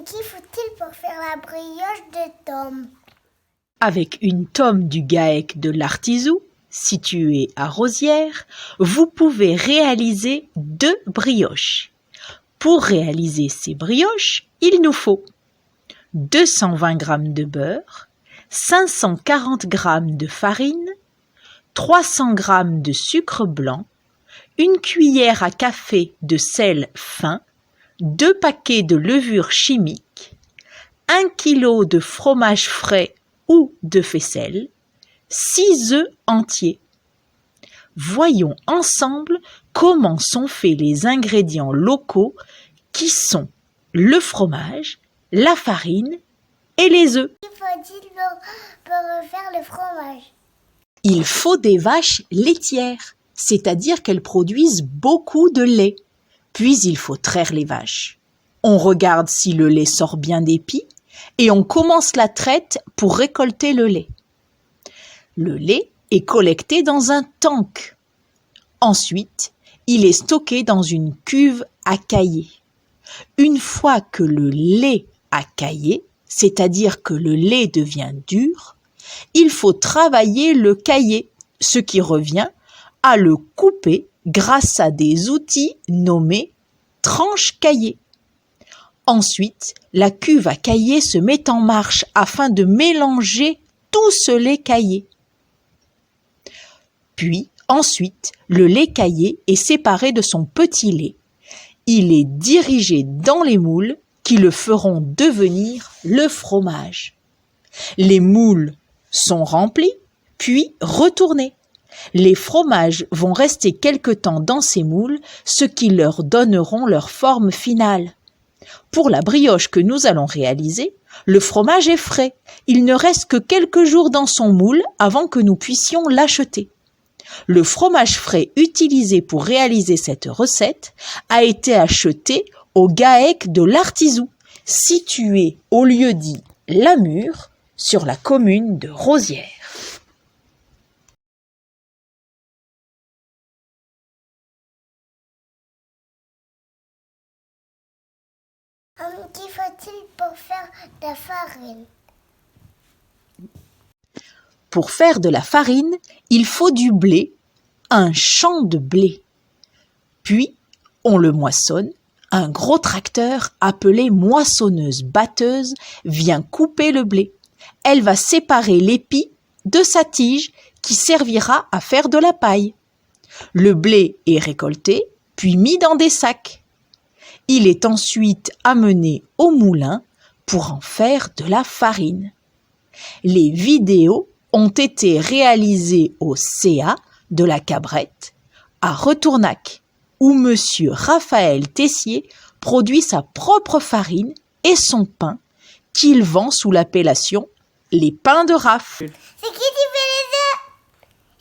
Qu'y faut-il pour faire la brioche de Tom? Avec une tome du GAEC de l'Artisou, située à Rosières, vous pouvez réaliser 2 brioches. Pour réaliser ces brioches, il nous faut 220 g de beurre, 540 g de farine, 300 g de sucre blanc, une cuillère à café de sel fin, 2 paquets de levure chimique, 1 kg de fromage frais ou de faisselle, 6 œufs entiers. Voyons ensemble comment sont faits les ingrédients locaux qui sont le fromage, la farine et les œufs. Qu'il faut-il pour faire le fromage? Il faut des vaches laitières, c'est-à-dire qu'elles produisent beaucoup de lait. Puis il faut traire les vaches. On regarde si le lait sort bien des pies et on commence la traite pour récolter le lait. Le lait est collecté dans un tank. Ensuite, il est stocké dans une cuve à cailler. Une fois que le lait a caillé, c'est-à-dire que le lait devient dur, il faut travailler le caillé, ce qui revient à le couper grâce à des outils nommés tranche-caillé. Ensuite, la cuve à cailler se met en marche afin de mélanger tout ce lait caillé. Puis, ensuite, le lait caillé est séparé de son petit lait. Il est dirigé dans les moules qui le feront devenir le fromage. Les moules sont remplis, puis retournés. Les fromages vont rester quelque temps dans ces moules, ce qui leur donneront leur forme finale. Pour la brioche que nous allons réaliser, le fromage est frais. Il ne reste que quelques jours dans son moule avant que nous puissions l'acheter. Le fromage frais utilisé pour réaliser cette recette a été acheté au GAEC de l'Artisou, situé au lieu-dit La Mure, sur la commune de Rosières. Qu'y faut-il pour faire de la farine? Pour faire de la farine, il faut du blé, un champ de blé. Puis, on le moissonne. Un gros tracteur appelé moissonneuse-batteuse vient couper le blé. Elle va séparer l'épi de sa tige qui servira à faire de la paille. Le blé est récolté, puis mis dans des sacs. Il est ensuite amené au moulin pour en faire de la farine. Les vidéos ont été réalisées au CA de la Cabrette, à Retournac, où Monsieur Raphaël Tessier produit sa propre farine et son pain, qu'il vend sous l'appellation les pains de Raph. C'est qui fait les œufs?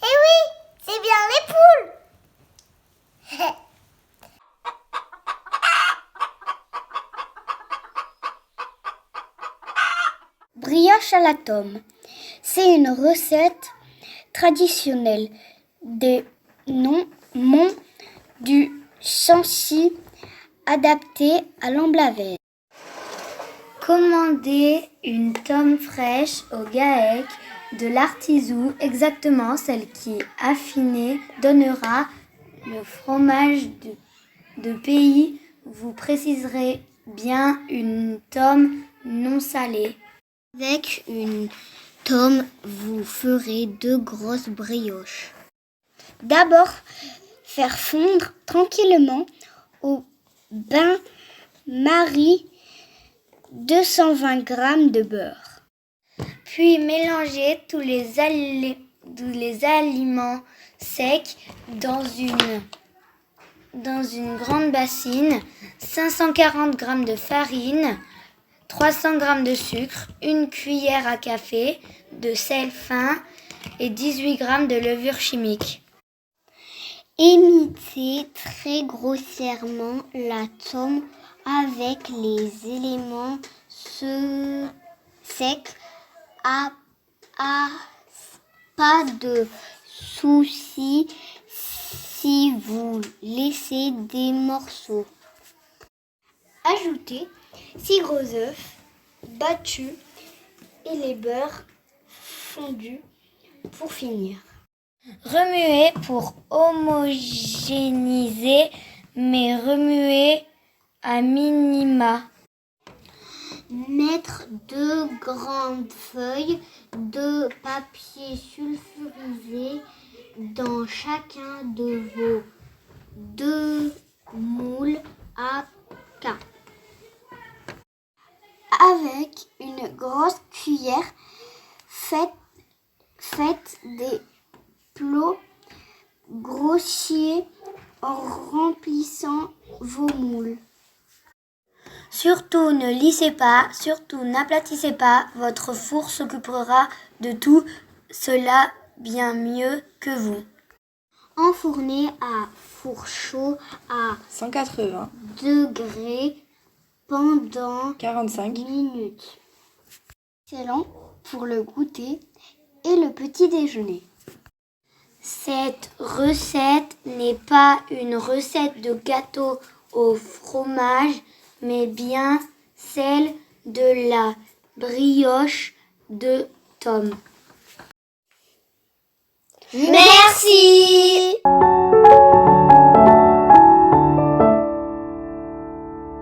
Eh oui, c'est bien les poules. Brioche à la tome. C'est une recette traditionnelle des monts du Sancy adaptée à l'Amblavel. Commandez une tome fraîche au GAEC de l'Artisou, exactement celle qui, affinée, donnera le fromage de pays. Vous préciserez bien une tome non salée. Avec une tome, vous ferez 2 grosses brioches. D'abord, faire fondre tranquillement au bain-marie 220 g de beurre. Puis mélanger tous les aliments secs dans une grande bassine, 540 g de farine, 300 g de sucre, une cuillère à café de sel fin et 18 g de levure chimique. Imitez très grossièrement la tome avec les éléments secs. Pas de souci si vous laissez des morceaux. Ajoutez 6 gros œufs battus et les beurres fondus pour finir. Remuer pour homogénéiser, mais remuer à minima. Mettre 2 grandes feuilles de papier sulfurisé dans chacun de vos 2 moules à pain. Avec une grosse cuillère, faites des plots grossiers en remplissant vos moules. Surtout ne lissez pas, surtout n'aplatissez pas, votre four s'occupera de tout cela bien mieux que vous. Enfournez à four chaud à 180, degrés pendant 45. minutes. Excellent pour le goûter et le petit déjeuner. Cette recette n'est pas une recette de gâteau au fromage, mais bien celle de la brioche de Tom. Merci.